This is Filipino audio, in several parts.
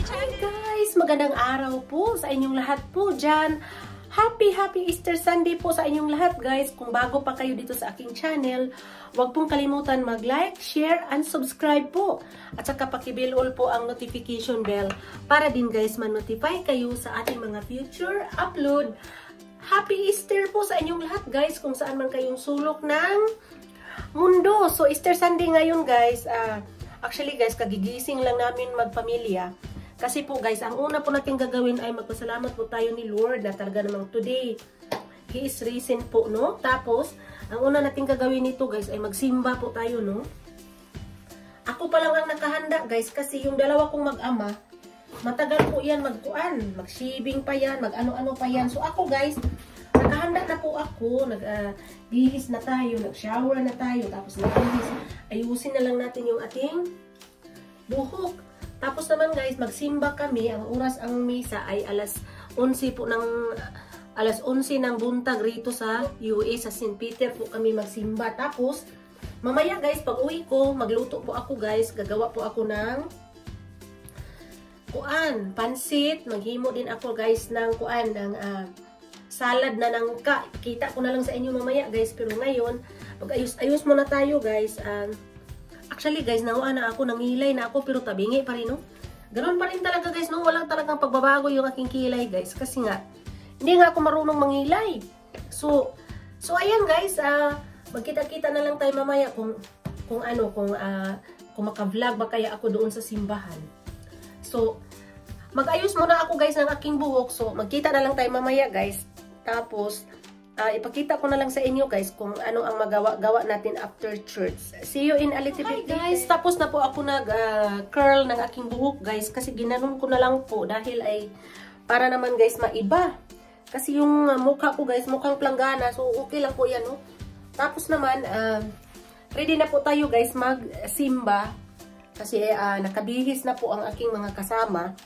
Hi guys! Magandang araw po sa inyong lahat po dyan. Happy Easter Sunday po sa inyong lahat guys. Kung bago pa kayo dito sa aking channel, huwag pong kalimutan mag-like, share, and subscribe po. At saka paki-bell all po ang notification bell para din guys ma-notify kayo sa ating mga future upload. Happy Easter po sa inyong lahat guys kung saan man kayong sulok ng mundo. So Easter Sunday ngayon guys. Actually guys, kagigising lang namin magpamilya. Kasi po guys, ang una po natin gagawin ay magpasalamat po tayo ni Lord na talaga namang today, He is risen po, no? Tapos, ang una natin gagawin nito guys ay magsimba po tayo, no? Ako pa lang ang nakahanda guys kasi yung dalawa kong mag-ama, matagal po yan magkuan, mag-shaving pa yan, mag-ano-ano pa yan. So ako guys, nakahanda na po ako, nagbihis na tayo, nag-shower na tayo, tapos nagbihis, ayusin na lang natin yung ating buhok. Tapos naman guys, magsimba kami. Ang oras ang misa ay alas 11 po ng alas 11 ng buntag rito sa US, sa St. Peter po kami magsimba. Tapos mamaya guys, pag uwi ko, magluto po ako guys. Gagawa po ako ng pansit. Maghimo din ako guys ng salad na nangka. Kita ko na lang sa inyo mamaya guys. Pero ngayon, pag ayos muna tayo guys. Actually guys, nawa na ako, nangilay na ako, pero tabingi pa rin, no? Ganoon pa rin talaga guys, no? Walang talagang pagbabago yung aking kilay guys. Kasi nga, hindi nga ako marunong mangilay. So ayan guys, magkita-kita na lang tayo mamaya kung maka-vlog ba kaya ako doon sa simbahan. So, mag-ayos muna ako guys ng aking buhok. So, magkita na lang tayo mamaya guys. Tapos, ipakita ko na lang sa inyo guys kung ano ang magawa natin after church. See you in a little bit guys. Tapos na po ako nag-curl ng aking buhok guys kasi ginanon ko na lang po dahil ay para naman guys maiba. Kasi yung mukha ko guys mukhang planggana, so okay lang po yan, no? Tapos naman ready na po tayo guys magsimba kasi nakabihis na po ang aking mga kasama.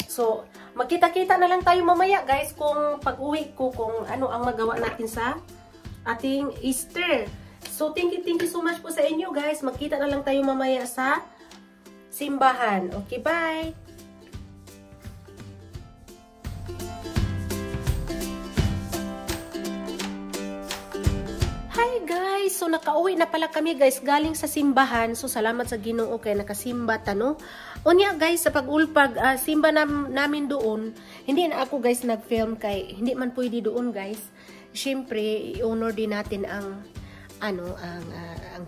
So, magkita-kita na lang tayo mamaya guys kung pag-uwi ko kung ano ang magawa natin sa ating Easter. So, thank you so much po sa inyo guys. Magkita na lang tayo mamaya sa simbahan. Okay, bye! Hi guys! So, nakauwi na pala kami guys galing sa simbahan. So, salamat sa Ginoo kay nakasimba no? Unya guys, sa pag-ulpag, simba namin doon, hindi na ako guys nag-film kay, hindi man pwede doon guys. Siyempre, i-honor din natin ang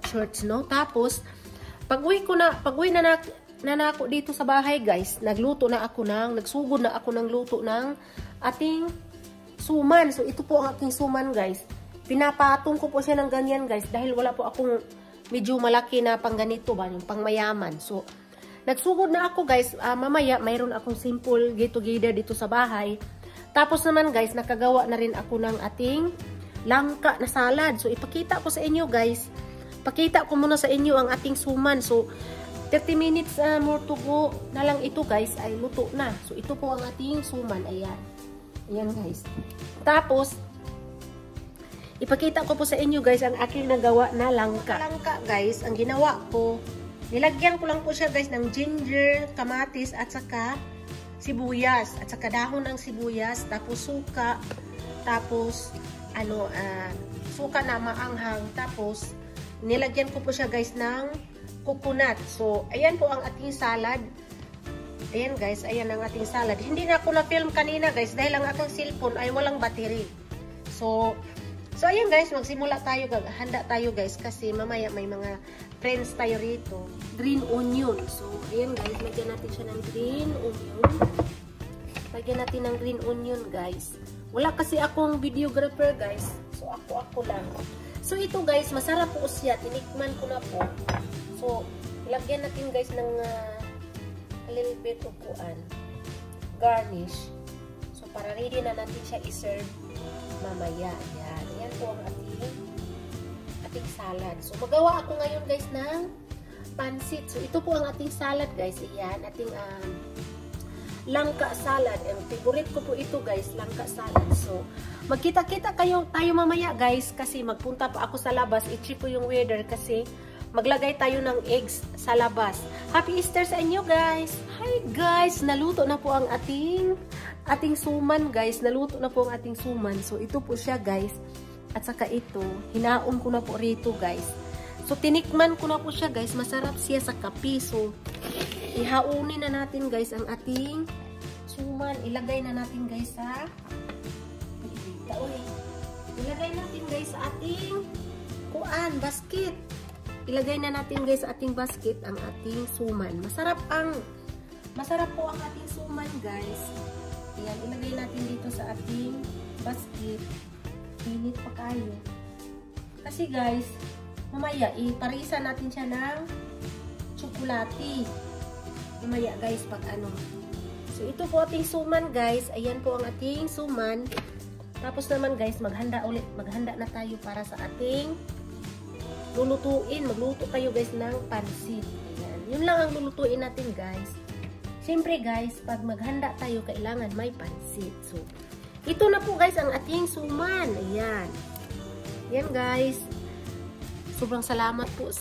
church, no? Tapos, pag-uwi na ako dito sa bahay guys, nagsugod na ako ng luto ng ating suman. So, ito po ang aking suman guys. Pinapatong ko po siya ng ganyan guys, dahil wala po akong medyo malaki na pang ganito ba, yung pang mayaman. So, nagsugod na ako guys, mamaya mayroon akong simple get together dito sa bahay. Tapos naman guys, nakagawa na rin ako ng ating langka na salad. So ipakita ko sa inyo guys, pakita ko muna sa inyo ang ating suman. So 30 minutes more to go na lang ito guys, ay luto na. So ito po ang ating suman, ayan. Ayan guys. Tapos, ipakita ko po sa inyo guys ang aking nagawa na langka. Langka guys, ang ginawa ko, nilagyan ko lang po siya guys ng ginger, kamatis, at saka sibuyas. At saka dahon ng sibuyas, tapos suka, tapos suka na maanghang. Tapos, nilagyan ko po siya guys ng coconut. So, ayan po ang ating salad. Ayan guys, ayan ang ating salad. Hindi na ako na-film kanina guys dahil ang aking cellphone ay walang battery. So ayan guys, magsimula tayo, handa tayo guys kasi mamaya may mga friends tayo rito. Green onion. So, ayan guys, lagyan natin siya ng green onion. Lagyan natin ng green onion guys. Wala kasi akong videographer guys. So, ako lang. So, ito guys, masarap po siya. Tinikman ko na po. So, lagyan natin guys ng a little bit of garnish. So, para ready na natin siya i-serve mamaya. Yan. Yan po ang ating salad. So, magawa ako ngayon guys ng pansit. So, ito po ang ating salad guys. Ayan, ating langka salad. Ang favorite ko po ito guys, langka salad. So, magkita-kita tayo mamaya guys kasi magpunta pa ako sa labas. I-check ko yung weather kasi maglagay tayo ng eggs sa labas. Happy Easter sa inyo, guys! Hi, guys! Naluto na po ang ating suman, guys. Naluto na po ang ating suman. So, ito po siya, guys. At saka ito, hinaon ko na po rito, guys. So, tinikman ko na po siya, guys. Masarap siya sa kape. So, ihaunin na natin, guys, ang ating suman. Ilagay na natin, guys, sa ilagay natin, guys, sa ating basket. Ilagay na natin, guys, sa ating basket ang ating suman. Masarap po ang ating suman, guys. Ayan, ilagay natin dito sa ating basket. Init pa kayo. Kasi, guys, mamaya, iparisa natin siya ng tsokolate. Mamaya, guys, pag ano. So, ito po ating suman, guys. Ayan po ang ating suman. Tapos naman, guys, maghanda na tayo para sa ating lulutuin. Magluto tayo, guys, ng pansit. Ayan. Yun lang ang lulutuin natin, guys. Siyempre, guys, pag maghanda tayo, kailangan may pansit. So, ito na po, guys, ang ating suman. Ayan. Ayan, guys. Sobrang salamat po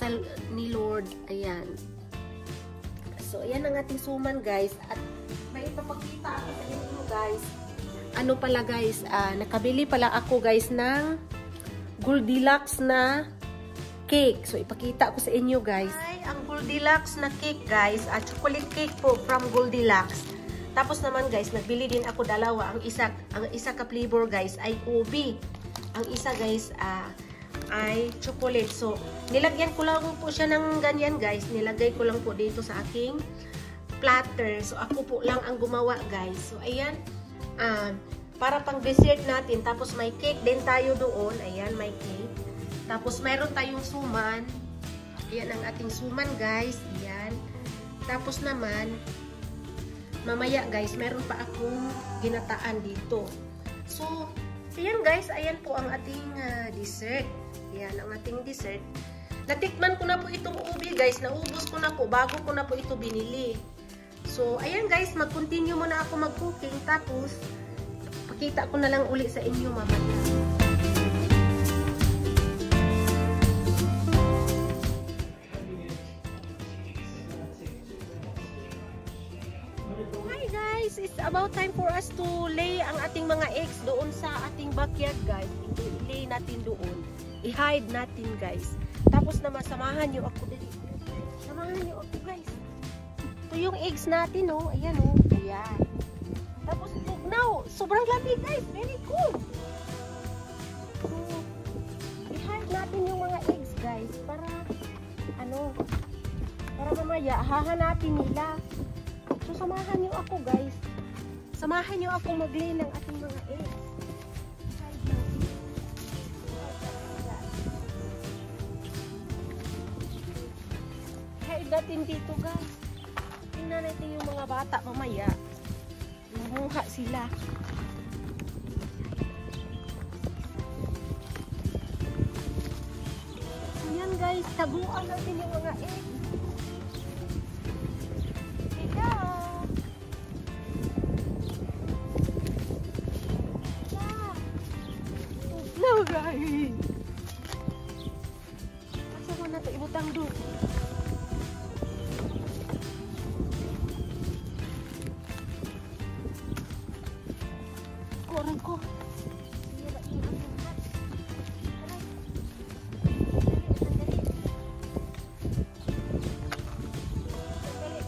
ni Lord. Ayan. So, ayan ang ating suman, guys. At may ipapakita ako sa inyo, guys. Ano pala, guys, nakabili pala ako, guys, ng Goldilocks na cake. So, ipakita ko sa inyo, guys. Ay, ang Goldilocks na cake, guys. Chocolate cake po from Goldilocks. Tapos naman, guys, nagbili din ako dalawa. Ang isa ka flavor, guys, ay ubi. Ang isa, guys, ay chocolate. So, nilagyan ko lang po siya ng ganyan, guys. Nilagay ko lang po dito sa aking platter. So, ako po lang ang gumawa, guys. So, ayan. Para pang dessert natin. Tapos, may cake din tayo doon. Ayan, may cake. Tapos, mayroon tayong suman. Ayan ang ating suman, guys. Ayan. Tapos naman, mamaya, guys, meron pa akong ginataan dito. So, ayan, guys. Ayan po ang ating dessert. Ayan ang ating dessert. Natikman ko na po itong ubi, guys. Naubos ko na po bago ko na po ito binili. So, ayan, guys. Mag-continue muna ako mag-cooking. Tapos, pakita ko na lang uli sa inyo mamaya. It's about time for us to lay ang ating mga eggs doon sa ating backyard, guys. I-lay natin doon. I-hide natin, guys. Tapos naman, samahan nyo ako dito. Samahan nyo ako, guys. Ito yung eggs natin, oh. Ayan, oh. Ayan. Tapos, now, sobrang lamig, guys. Very cool. So, i-hide natin yung mga eggs, guys. Para, para mamaya, hahanapin nila. So, samahan nyo ako, guys. Samahan nyo ako mag-lay ng ating mga eggs. Hide natin dito, guys. Tingnan natin yung mga bata mamaya. Mamuha sila. Ayan, guys. Taguan natin yung mga eggs. No, guys. Asa mo na ito ibutang doon? Kurang ko.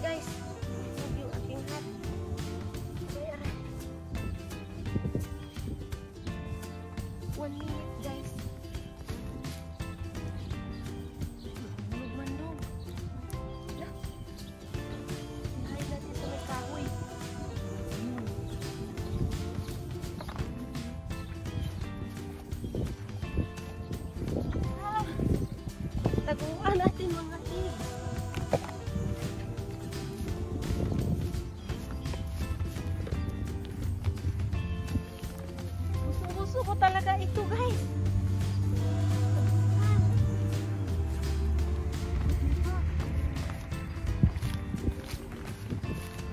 Guys. Yung aking hat. One minute, guys. Magmandong. Hide natin sa may kahoy. Taguan natin mga eggs. Gusto ko talaga ito, guys.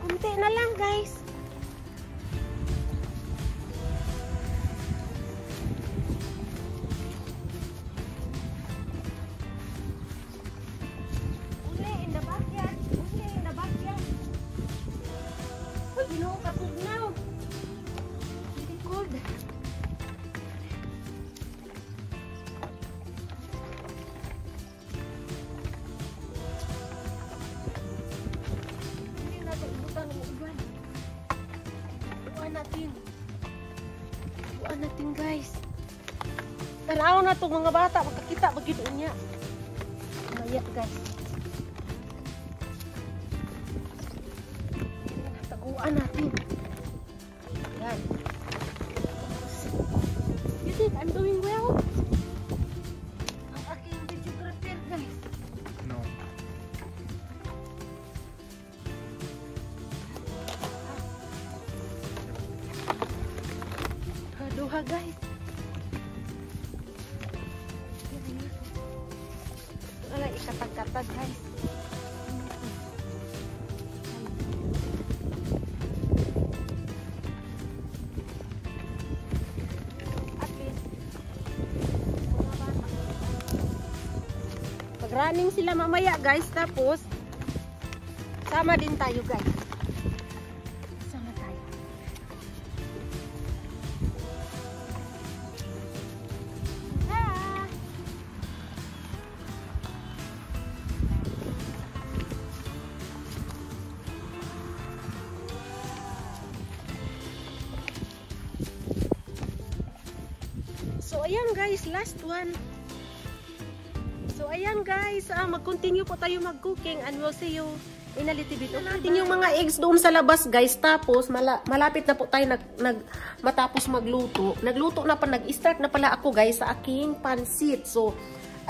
Kunti na lang, guys. Ginoo katugnaw. Likod. Hindi natin ibutan ng uban. Buwan natin. Buwan natin guys. Tanaw na itong mga bata. Magkakita magiging niya. Maya guys. Taguan natin. Yan. You think I'm doing well? Ang aking videographer guys. No. Duha guys. Wala ikatag-katag guys. At least pag-running sila mamaya guys, tapos sama din tayo guys. Sama tayo. So ayan guys, last one. So ayan guys, mag-continue po tayo mag-cooking and we'll see you in a little bit. Natin yung mga eggs doon sa labas guys, tapos malapit na po tayo matapos magluto. Nagluto na pa, nag-start na pala ako guys sa aking pansit. So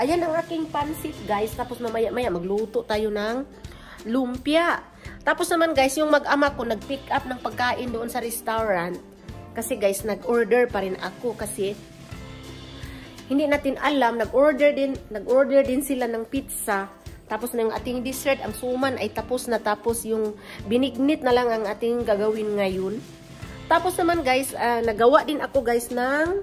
ayan ang aking pansit guys, tapos mamaya-maya magluto tayo ng lumpia. Tapos naman guys, yung mag-ama ko nag-pick up ng pagkain doon sa restaurant. Kasi guys, nag-order pa rin ako kasi hindi natin alam, nag-order din sila ng pizza. Tapos na yung ating dessert, ang suman ay tapos na, tapos yung binignit na lang ang ating gagawin ngayon. Tapos naman guys, nagawa din ako guys ng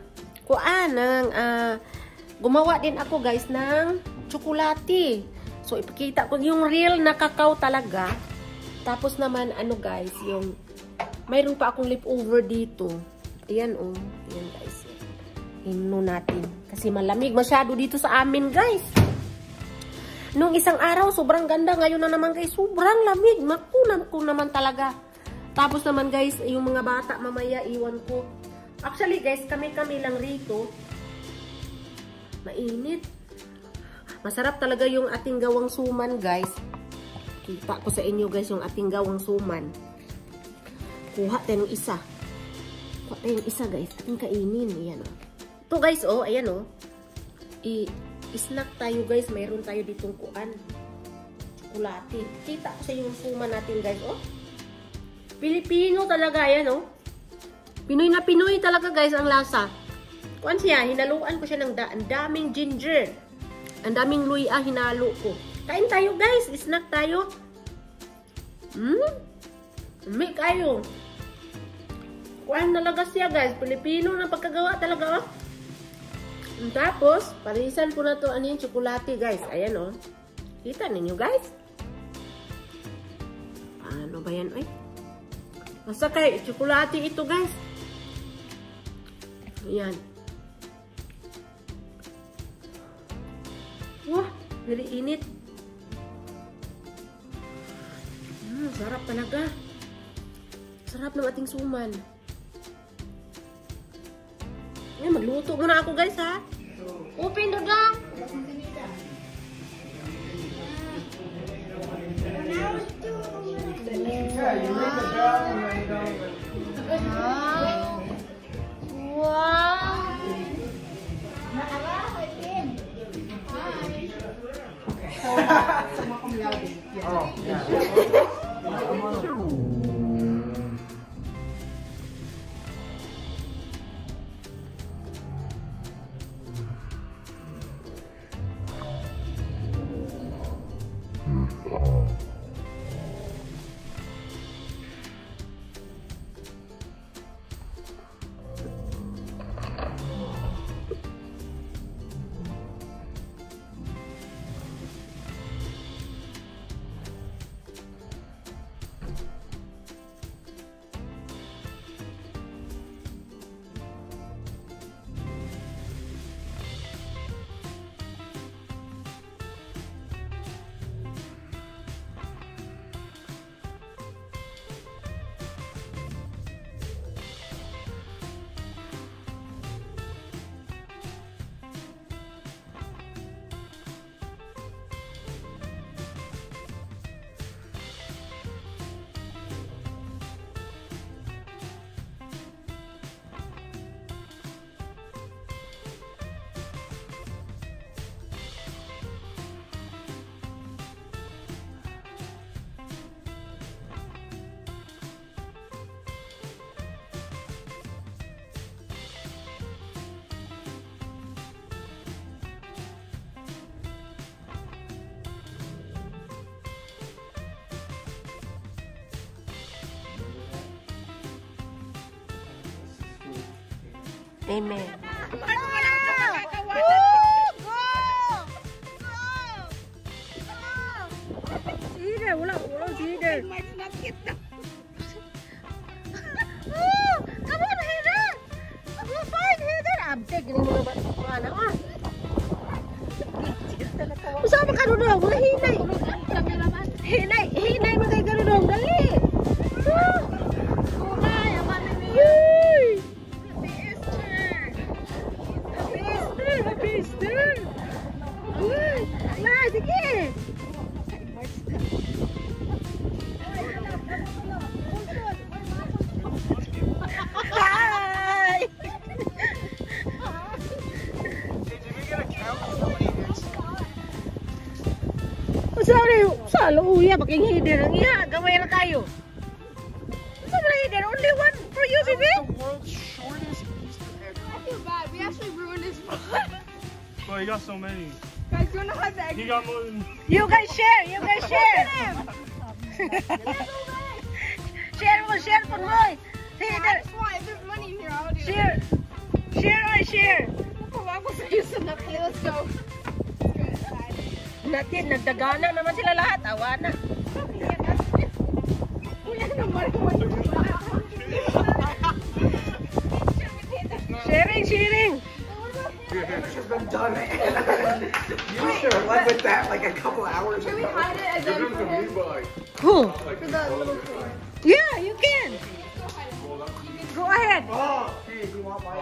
gumawa din ako guys ng tsokolate. So ipakita ko yung real na cacao talaga. Tapos naman ano guys, yung mayroon pa akong leftover dito. Ayan oh, ayan guys. Hino natin. Kasi malamig masyado dito sa amin, guys. Nung isang araw, sobrang ganda. Ngayon na naman, guys, sobrang lamig. Makunan ko naman talaga. Tapos naman, guys, yung mga bata, mamaya, iwan ko. Actually, guys, kami-kami lang rito. Mainit. Masarap talaga yung ating gawang suman, guys. Kita ko sa inyo, guys, yung ating gawang suman. Kuha tayo ng isa. Kuha tayo ng isa, guys. Ating kainin. Ayan, oh. Ito guys, oh, ayan oh. I-snack tayo guys. Mayroon tayo ditong kuan. Tsokolate. Kita ko sa yung suman natin guys, oh. Pilipino talaga, ayan oh. Pinoy na Pinoy talaga guys ang lasa. Kuan siya, hinaluan ko siya ng daming ginger. Ang daming luya hinalo ko. Kain tayo guys, snack tayo. May kayo. Kuan talaga siya guys. Pilipino na pagkagawa talaga oh. Tapos, parisan po na to ano yung tsokolate guys. Ayan oh. Kita ninyo guys. Ano ba yan? Ay. Basta kay tsokolate ito guys. Ayan. Wah, very init. Sarap talaga. Sarap ng ating suman. Ayan, magluto muna ako guys ha. Open the door. Wow. Oh, yeah. Amen. Heater, wala si Heater. Come on, Heater! Go find Heater! Abtek, gini mo na ba? Ano ah? Usama ka doon, wala hinay. Hinay mo kay ganun, dali. Yay! Happy Easter! Uy, ala, sige. Hi! Sorry, salo uya, paking hider ang iya. Gamay na tayo. Saan na hider? Only one for you, baby? The world's shortest Easter egg. I feel bad. We actually ruined his fun. Well, he got so many. Guys, you wanna have the egg? He got more than. You guys share, you guys share. Share for Roy. I Hider, just want, if there's money in here, I'll do it. share. Ako sa use na. Okay, let's go. Natin, nagdagana naman sila lahat. Awa na. Sharing. Has been done. You should have led with that like a couple hours Can we ago. hide it and then put it Who? for the little toy? Yeah, you can. Go ahead. Oh, hey, do you want my